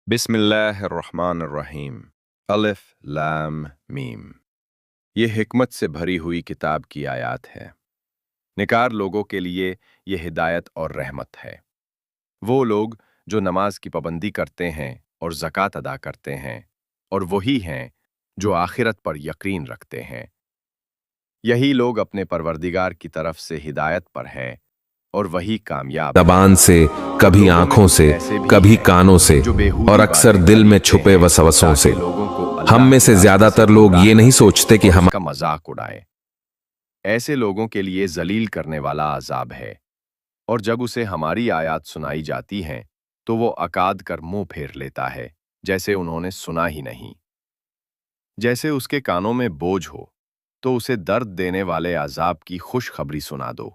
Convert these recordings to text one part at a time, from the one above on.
बिस्मिल्लाहिर्रहमानिर्रहीम। अलिफ लाम मीम। ये हिकमत से भरी हुई किताब की आयत है। निकार लोगों के लिए ये हिदायत और रहमत है। वो लोग जो नमाज की पाबंदी करते हैं और ज़कात अदा करते हैं, और वही हैं जो आखिरत पर यकीन रखते हैं। यही लोग अपने परवरदिगार की तरफ से हिदायत पर हैं और वही कामयाब हैं। जबान से, कभी लोगों में आंखों कुछ से, ऐसे भी कभी हैं कानों से जो बेहूदी और अक्सर बातें दिल में खरीदते छुपे हैं वसवसों से। ताकि लोगों को हम अल्लाह में के से रास्ते ज्यादातर से लोग गुमराह ये नहीं करें सोचते कि और हम उसका मजाक उड़ाएं। ऐसे लोगों के लिए जलील करने वाला अजाब है। और जब उसे हमारी आयत सुनाई जाती हैं तो वो अकाद कर मुंह फेर लेता है, जैसे उन्होंने सुना ही नहीं। जैसे उसके कानों में बोझ हो तो उसे दर्द देने वाले अजाब की खुशखबरी सुना दो।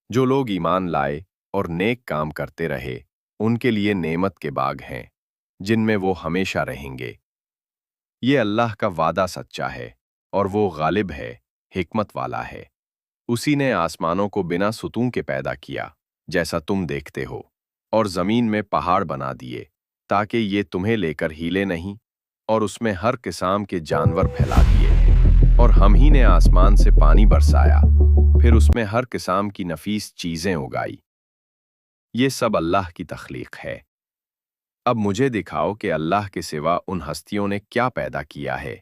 जो लोग ईमान लाए और नेक काम करते रहे, उनके लिए नेमत के बाग हैं जिनमें वो हमेशा रहेंगे। ये अल्लाह का वादा सच्चा है और वो गालिब है, हिकमत वाला है। उसी ने आसमानों को बिना सुतूं के पैदा किया, जैसा तुम देखते हो, और जमीन में पहाड़ बना दिए ताकि ये तुम्हें लेकर हिले नहीं, और उसमें हर किस्म के जानवर फैला दिए। और हम ही ने आसमान से पानी बरसाया, फिर उसमें हर किस्म की नफीस चीजें उगाई। ये सब अल्लाह की तख्लीक है। अब मुझे दिखाओ कि अल्लाह के सिवा उन हस्तियों ने क्या पैदा किया है।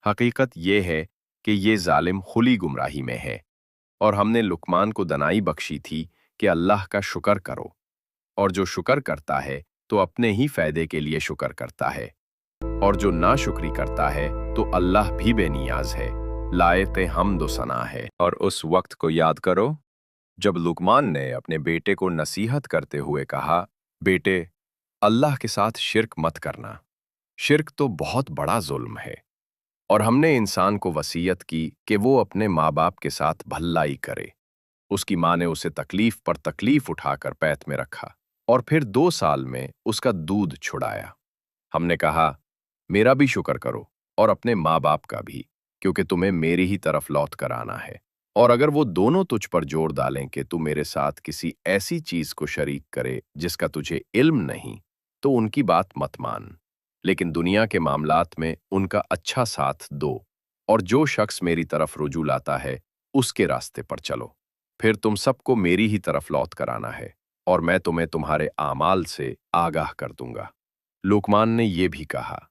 हकीकत ये है कि ये जालिम खुली गुमराही में है। और हमने लुकमान को दनाई बख्शी थी कि अल्लाह का शुक्र करो, और जो शुक्र करता है तो अपने ही फायदे के लिए शुक्र करता है, और जो नाशुक्री करता है तो अल्लाह भी बेनियाज है, लायक हम्द सना है। और उस वक्त को याद करो जब लुकमान ने अपने बेटे को नसीहत करते हुए कहा, बेटे, अल्लाह के साथ शिर्क मत करना। शिर्क तो बहुत बड़ा जुल्म है। और हमने इंसान को वसीयत की कि वो अपने माँ बाप के साथ भलाई करे। उसकी माँ ने उसे तकलीफ पर तकलीफ उठाकर पैत में रखा और फिर 2 साल में उसका दूध छुड़ाया। हमने कहा, मेरा भी शुक्र करो और अपने माँ बाप का भी, क्योंकि तुम्हें मेरी ही तरफ लौट कर आना है। और अगर वो दोनों तुझ पर जोर डालें कि तू मेरे साथ किसी ऐसी चीज को शरीक करे जिसका तुझे इल्म नहीं, तो उनकी बात मत मान, लेकिन दुनिया के मामलात में उनका अच्छा साथ दो। और जो शख्स मेरी तरफ रुजू लाता है उसके रास्ते पर चलो। फिर तुम सबको मेरी ही तरफ लौट कर आना है, और मैं तुम्हें तुम्हारे आमाल से आगाह कर दूंगा। लुकमान ने यह भी कहा,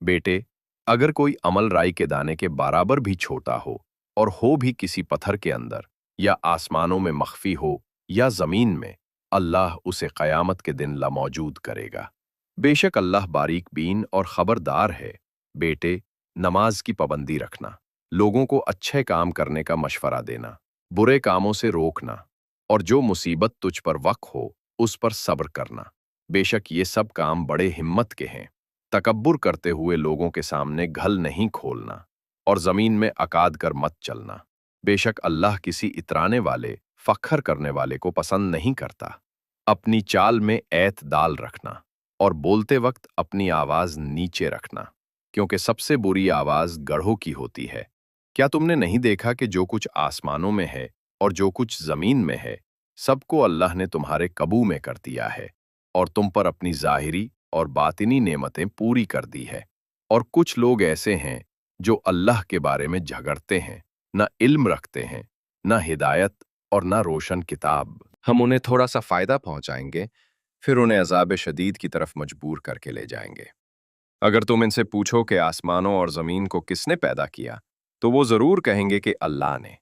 बेटे, अगर कोई अमल राई के दाने के बराबर भी छोटा हो और हो भी किसी पत्थर के अंदर या आसमानों में मख्फी हो या जमीन में, अल्लाह उसे क़यामत के दिन लामौजूद करेगा। बेशक अल्लाह बारीक बीन और खबरदार है। बेटे, नमाज की पाबंदी रखना, लोगों को अच्छे काम करने का मशवरा देना, बुरे कामों से रोकना, और जो मुसीबत तुझ पर वक़्त हो उस पर सब्र करना। बेशक ये सब काम बड़े हिम्मत के हैं। तकब्बुर करते हुए लोगों के सामने घल नहीं खोलना, और जमीन में अकाद कर मत चलना। बेशक अल्लाह किसी इतराने वाले, फख्र करने वाले को पसंद नहीं करता। अपनी चाल में एतदाल रखना, और बोलते वक्त अपनी आवाज नीचे रखना, क्योंकि सबसे बुरी आवाज गढ़ों की होती है। क्या तुमने नहीं देखा कि जो कुछ आसमानों में है और जो कुछ जमीन में है, सबको अल्लाह ने तुम्हारे कबू में कर दिया है, और तुम पर अपनी जाहिरी और बातिनी नेमतें पूरी कर दी है। और कुछ लोग ऐसे हैं जो अल्लाह के बारे में झगड़ते हैं, न इल्म रखते हैं, न हिदायत और न रोशन किताब। हम उन्हें थोड़ा सा फायदा पहुंचाएंगे, फिर उन्हें अजाब शदीद की तरफ मजबूर करके ले जाएंगे। अगर तुम इनसे पूछो कि आसमानों और जमीन को किसने पैदा किया, तो वो जरूर कहेंगे कि अल्लाह ने।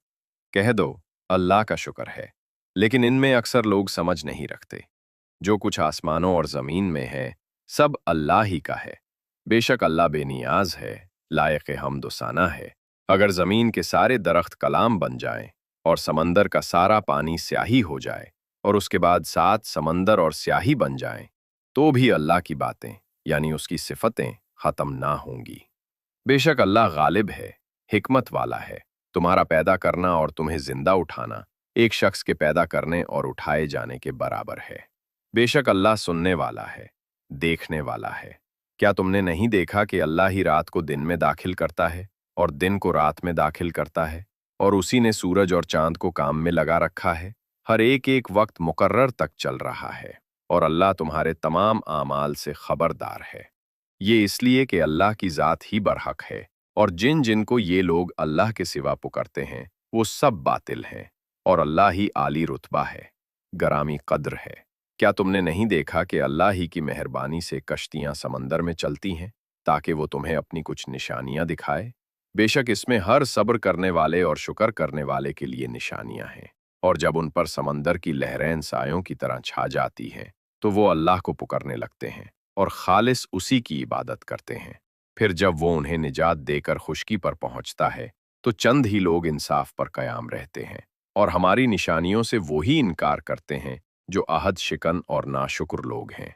कह दो, अल्लाह का शुक्र है। लेकिन इनमें अक्सर लोग समझ नहीं रखते। जो कुछ आसमानों और जमीन में है, सब अल्लाह ही का है। बेशक अल्लाह बेनियाज है, लायक हम्द सना है। अगर जमीन के सारे दरख्त कलाम बन जाएं और समंदर का सारा पानी स्याही हो जाए और उसके बाद 7 समंदर और स्याही बन जाएं, तो भी अल्लाह की बातें यानी उसकी सिफतें खत्म ना होंगी। बेशक अल्लाह गालिब है, हिकमत वाला है। तुम्हारा पैदा करना और तुम्हें जिंदा उठाना एक शख्स के पैदा करने और उठाए जाने के बराबर है। बेशक अल्लाह सुनने वाला है, देखने वाला है। क्या तुमने नहीं देखा कि अल्लाह ही रात को दिन में दाखिल करता है और दिन को रात में दाखिल करता है, और उसी ने सूरज और चांद को काम में लगा रखा है। हर एक एक वक्त मुकर्रर तक चल रहा है। और अल्लाह तुम्हारे तमाम आमाल से खबरदार है। ये इसलिए कि अल्लाह की ज़ात ही बरहक है, और जिन जिनको ये लोग अल्लाह के सिवा पुकारते हैं वो सब बातिल हैं, और अल्लाह ही आली रुतबा है, गरामी कद्र है। क्या तुमने नहीं देखा कि अल्लाह ही की मेहरबानी से कश्तियां समंदर में चलती हैं ताकि वो तुम्हें अपनी कुछ निशानियां दिखाए? बेशक इसमें हर सब्र करने वाले और शुक्र करने वाले के लिए निशानियां हैं। और जब उन पर समंदर की लहरें सायों की तरह छा जाती हैं तो वो अल्लाह को पुकारने लगते हैं और खालिस उसी की इबादत करते हैं। फिर जब वो उन्हें निजात देकर खुशकी पर पहुंचता है तो चंद ही लोग इंसाफ पर कयाम रहते हैं, और हमारी निशानियों से वो ही इनकार करते हैं जो अहद शिकन और नाशुक्र लोग हैं।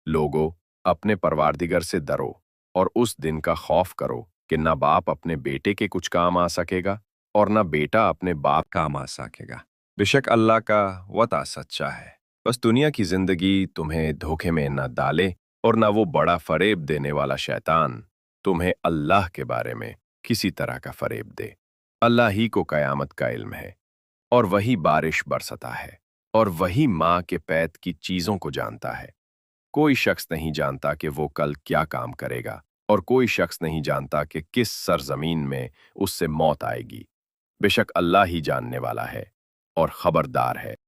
लोगो, अपने परवारदिगर से डरो और उस दिन का खौफ करो कि ना बाप अपने बेटे के कुछ काम आ सकेगा और ना बेटा अपने बाप काम आ सकेगा। बेशक अल्लाह का वता सच्चा है। बस दुनिया की जिंदगी तुम्हें धोखे में न डाले और ना वो बड़ा फरेब देने वाला शैतान तुम्हें अल्लाह के बारे में किसी तरह का फरेब दे। अल्लाह ही को कयामत का इल्म है, और वही बारिश बरसता है, और वही माँ के पैद की चीजों को जानता है। कोई शख्स नहीं जानता कि वो कल क्या काम करेगा, और कोई शख्स नहीं जानता कि किस सरजमीन में उससे मौत आएगी। बेशक अल्लाह ही जानने वाला है और खबरदार है।